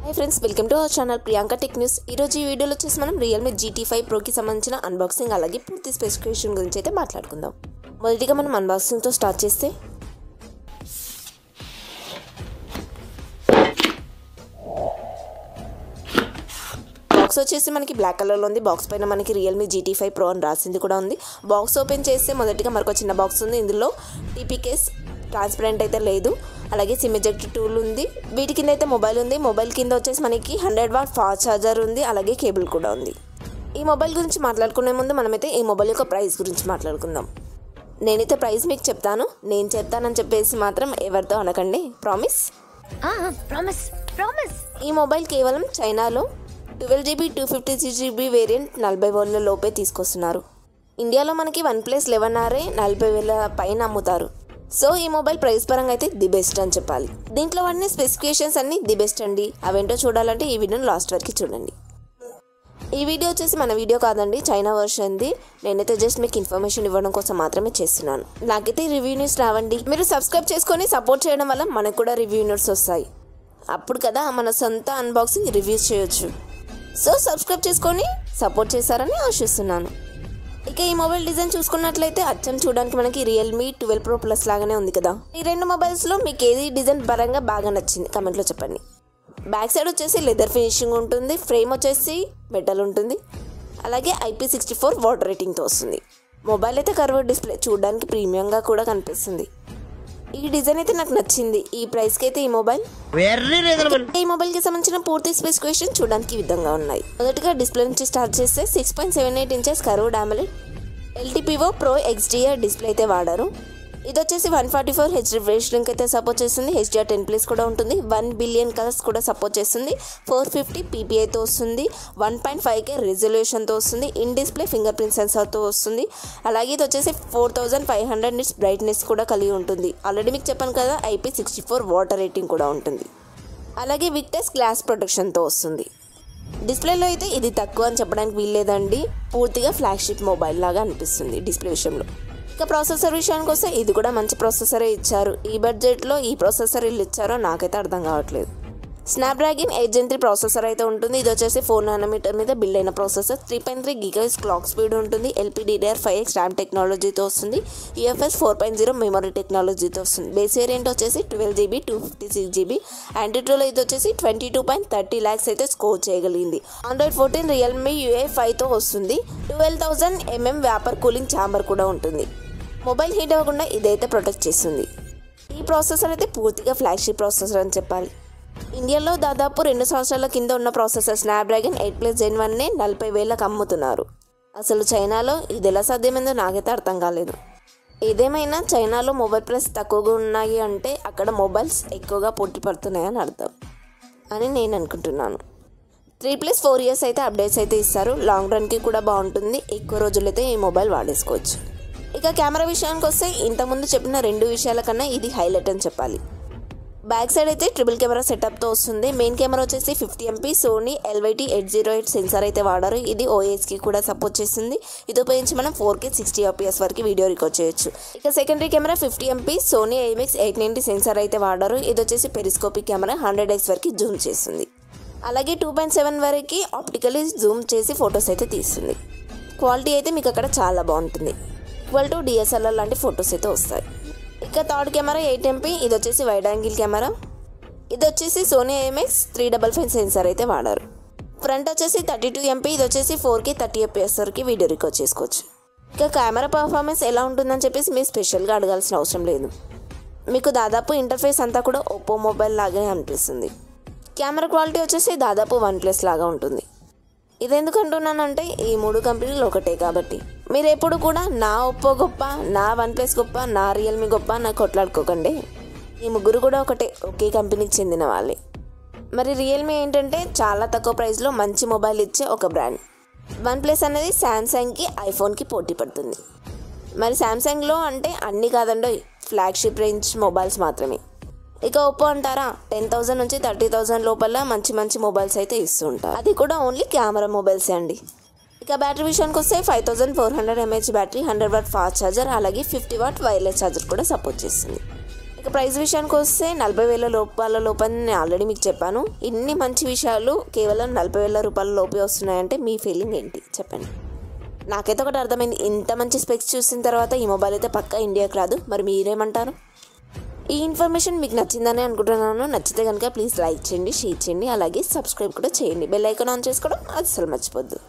Hi friends welcome to our channel Priyanka tech news. ఈ వీడియోలో వచ్చేసి మనం Realme GT5 Pro కి సంబంధించిన అన్బాక్సింగ్ అలాగే పూర్తి స్పెసిఫికేషన్ గురించి అయితే మాట్లాడుకుందాం। మొదటిగా మనం అన్బాక్సింగ్ తో స్టార్ట్ చేస్తే బాక్స్ వచ్చేసి మనకి బ్లాక్ కలర్ లో ఉంది। బాక్స్ పైన మనకి Realme GT5 Pro అని రాసింది కూడా ఉంది। బాక్స్ ఓపెన్ చేస్తే మొదటిగా మనకు చిన్న బాక్స్ ఉంది। ఇందులో టీపీ కేస్ ట్రాన్స్పరెంట్ అయితే లేదు, అలాగే సిమ్ ఎజెక్ట్ టూల్ ఉంది। వీటి కింద అయితే మొబైల్ ఉంది। మొబైల్ కింద వచ్చేసి మనకి 100 వాట్ ఫాస్ట్ ఛార్జర్ ఉంది, అలాగే కేబుల్ కూడా ఉంది। ఈ మొబైల్ గురించి మాట్లాడుకునే ముందు మనమైతే ఈ మొబైల్ యొక్క ప్రైస్ గురించి మాట్లాడుకుందాం। నేనైతే ప్రైస్ మీకు చెప్తాను, నేను చెప్తానని చెప్పేసి మాత్రం ఎవరితో అనకండి, ప్రామిస్। ఈ మొబైల్ కేవలం చైనాలో 12GB 256GB వేరియంట్ 40,000 లోపే తీసుకొస్తున్నారు। ఇండియాలో మనకి OnePlus 11R 40,000 పైన అమ్ముతారు। సో ఈ మొబైల్ ప్రైస్ పరంగా అయితే ది బెస్ట్ అని చెప్పాలి। దీంట్లో వాడిన స్పెసిఫికేషన్స్ అన్ని ది బెస్ట్ అండి। అవేంటో చూడాలంటే ఈ వీడియోని లాస్ట్ వరకు చూడండి। ఈ వీడియో వచ్చేసి మన వీడియో కాదండి, చైనా వర్షన్ది। నేనైతే జస్ట్ మీకు ఇన్ఫర్మేషన్ ఇవ్వడం కోసం మాత్రమే చేస్తున్నాను। నాకైతే రివ్యూ న్యూస్ రావండి, మీరు సబ్స్క్రైబ్ చేసుకొని సపోర్ట్ చేయడం వల్ల మనకు కూడా రివ్యూ న్యూస్ వస్తాయి। అప్పుడు కదా మన సొంత అన్బాక్సింగ్ రివ్యూస్ చేయొచ్చు। సో సబ్స్క్రైబ్ చేసుకొని సపోర్ట్ చేశారని ఆశిస్తున్నాను। ఇక ఈ మొబైల్ డిజైన్ చూసుకున్నట్లయితే అచ్చం చూడడానికి మనకి Realme 12 Pro Plus లాగానే ఉంది కదా। ఈ రెండు మొబైల్స్లో మీకు ఏది డిజైన్ పరంగా బాగా నచ్చింది కమెంట్లో చెప్పండి। బ్యాక్ సైడ్ వచ్చేసి లెదర్ ఫినిషింగ్ ఉంటుంది, ఫ్రేమ్ వచ్చేసి మెటల్ ఉంటుంది, అలాగే IP64 వాటర్ రేటింగ్తో వస్తుంది। మొబైల్ అయితే కర్వ్డ్ డిస్ప్లే, చూడడానికి ప్రీమియంగా కూడా కనిపిస్తుంది। ఈ డిజైన్ అయితే నాకు నచ్చింది। ఈ ప్రైస్కి అయితే ఈ మొబైల్ కి సంబంధించిన పూర్తి స్పెసిఫికేషన్ చూడడానికి ఈ విధంగా ఉన్నాయి। మొదటిగా డిస్ప్లే నుంచి స్టార్ట్ చేస్తే 6.78 inches curved AMOLED LTPO Pro XDR display అయితే వాడారు। ఇది వచ్చేసి 144Hz రిఫ్రెష్ రేట్ అయితే సపోర్ట్ చేస్తుంది। HDR10+ కూడా ఉంటుంది, 1 బిలియన్ కలర్స్ కూడా సపోర్ట్ చేస్తుంది, 450 PPIతో వస్తుంది, 1.5K రెజల్యూషన్తో వస్తుంది, ఇన్ డిస్ప్లే ఫింగర్ ప్రింట్ సెన్సార్తో వస్తుంది, అలాగే ఇది వచ్చేసి 4500 నిట్స్ బ్రైట్నెస్ కూడా కలిగి ఉంటుంది। ఆల్రెడీ మీకు చెప్పాను కదా, IP64 వాటర్ రేటింగ్ కూడా ఉంటుంది, అలాగే విక్టస్ గ్లాస్ ప్రొటెక్షన్తో వస్తుంది। డిస్ప్లేలో అయితే ఇది తక్కువ అని చెప్పడానికి వీల్లేదండి, పూర్తిగా ఫ్లాగ్షిప్ మొబైల్ లాగా అనిపిస్తుంది డిస్ప్లే విషయంలో। ఇక ప్రాసెసర్ విషయానికి వస్తే ఇది కూడా మంచి ప్రాసెసరే ఇచ్చారు। ఈ బడ్జెట్లో ఈ ప్రాసెసర్ వీళ్ళు ఇచ్చారో నాకైతే అర్థం కావట్లేదు। స్నాప్డ్రాగన్ 8 Gen 3 ప్రాసెసర్ అయితే ఉంటుంది। ఇది వచ్చేసి 4nm మీద బిల్డ్ అయిన ప్రాసెసర్, 3.3 GHz క్లాక్ స్పీడ్ ఉంటుంది, LPDDR5X ర్యామ్ టెక్నాలజీతో వస్తుంది, UFS 4.0 మెమరీ టెక్నాలజీతో వస్తుంది। బేస్ వేరియంట్ వచ్చేసి 12GB 256GB, ఆండ్రాయిడ్లో ఇది వచ్చేసి 22.30 lakhs అయితే స్కోర్ చేయగలిగింది। Android 14 Realme UI 5తో వస్తుంది, 12,000 mm వేపర్ కూలింగ్ ఛాంబర్ కూడా ఉంటుంది। మొబైల్ హీట్ అవ్వకుండా ఇదైతే ప్రొటెక్ట్ చేస్తుంది। ఈ ప్రాసెసర్ అయితే పూర్తిగా ఫ్లాగ్షిప్ ప్రాసెసర్ అని చెప్పాలి। ఇండియాలో దాదాపు 2 సంవత్సరాల కింద ఉన్న ప్రాసెసర్ స్నాప్డ్రాగన్ 8+ Gen 1నే 40,000కి అమ్ముతున్నారు। అసలు చైనాలో ఇది ఎలా సాధ్యమైందో నాకైతే అర్థం కాలేదు। ఏదేమైనా చైనాలో మొబైల్ ప్రైస్ తక్కువగా ఉన్నాయి అంటే అక్కడ మొబైల్స్ ఎక్కువగా పోటీ పడుతున్నాయని అర్థం అని నేను అనుకుంటున్నాను। 3+4 years అయితే అప్డేట్స్ అయితే ఇస్తారు, లాంగ్ రన్కి కూడా బాగుంటుంది, ఎక్కువ రోజులైతే ఈ మొబైల్ వాడేసుకోవచ్చు। ఇక కెమెరా విషయానికి వస్తే ఇంతకుముందు చెప్పిన 2 విషయాల కన్నా ఇది హైలైట్ అని చెప్పాలి। బ్యాక్ సైడ్ అయితే ట్రిపుల్ కెమెరా సెటప్తో వస్తుంది। మెయిన్ కెమెరా వచ్చేసి 50MP సోనీ LYT-808 సెన్సార్ అయితే వాడారు, ఇది OISకి కూడా సపోర్ట్ చేస్తుంది। ఇది ఉపయోగించి మనం 4K 60 FPS వరకు వీడియో రికార్డ్ చేయొచ్చు। ఇక secondary camera 50MP Sony IMX890 censor అయితే వాడారు, ఇది వచ్చేసి పెరిస్కోపిక్ కెమెరా 100x వరకు జూమ్ చేస్తుంది, అలాగే 2.7 వరకు ఆప్టికల్లీ జూమ్ చేసి ఫొటోస్ అయితే తీస్తుంది। క్వాలిటీ అయితే మీకు అక్కడ చాలా బాగుంటుంది, ఈక్వల్ టు DSLR లాంటి ఫొటోస్ అయితే వస్తాయి। ఇక థర్డ్ కెమెరా 8MP, ఇది వచ్చేసి వైడ్ యాంగిల్ కెమెరా, ఇది వచ్చేసి సోనీ IMX355 సెన్సార్ అయితే వాడారు। ఫ్రంట్ వచ్చేసి 32MP, ఇది వచ్చేసి 4K 30 FPS వరకు వీడియో రికార్డ్ చేసుకోవచ్చు। ఇక కెమెరా పర్ఫార్మెన్స్ ఎలా ఉంటుందని చెప్పేసి మీరు స్పెషల్గా అడగాల్సిన అవసరం లేదు, మీకు దాదాపు ఇంటర్ఫేస్ అంతా కూడా ఒప్పో మొబైల్ లాగే అనిపిస్తుంది। కెమెరా క్వాలిటీ వచ్చేసి దాదాపు OnePlus లాగా ఉంటుంది। ఇది ఎందుకు అంటున్నానంటే ఈ 3 కంపెనీలు ఒకటే కాబట్టి। మీరు ఎప్పుడు కూడా నా ఒప్పో గొప్ప, నా OnePlus గొప్ప, నా Realme గొప్ప నాకు కొట్లాడుకోకండి, ఈ ముగ్గురు కూడా ఒకే కంపెనీకి చెందిన వాళ్ళే। మరి Realme ఏంటంటే చాలా తక్కువ ప్రైస్లో మంచి మొబైల్ ఇచ్చే ఒక బ్రాండ్। OnePlus అనేది శాంసంగ్కి ఐఫోన్కి పోటీ పడుతుంది। మరి శాంసంగ్లో అంటే అన్నీ కాదండి, ఫ్లాగ్షిప్ రేంజ్ మొబైల్స్ మాత్రమే। ఇక ఒప్పో అంటారా, 10,000 నుంచి 30,000 లోపల మంచి మొబైల్స్ అయితే ఇస్తుంటారు, అది కూడా ఓన్లీ కెమెరా మొబైల్సే అండి। ఇక బ్యాటరీ విషయానికి వస్తే 5400 mAh battery, 100 watt fast charger, అలాగే 50 వాట్ వైర్లెస్ ఛార్జర్ కూడా సపోర్ట్ చేస్తుంది। ఇక ప్రైస్ విషయానికి వస్తే 40,000 రూపాయల లోపని నేను ఆల్రెడీ మీకు చెప్పాను. ఇన్ని మంచి విషయాలు కేవలం 40,000 రూపాయల లోపే వస్తున్నాయంటే మీ ఫీలింగ్ ఏంటి చెప్పండి. నాకైతే ఒకటి అర్థమైంది, ఇంత మంచి స్పెక్స్ చూసిన తర్వాత ఈ మొబైల్ అయితే పక్కా ఇండియాకి రాదు. మరి మీరేమంటారు? ఈ ఇన్ఫర్మేషన్ మీకు నచ్చిందని అనుకుంటున్నాను. నచ్చితే కనుక ప్లీజ్ లైక్ చేయండి, షేర్ చేయండి, అలాగే సబ్స్క్రైబ్ కూడా చేయండి. బెల్ ఐకాన్ ఆన్ చేసుకోవడం అస్సలు మర్చిపోద్దు.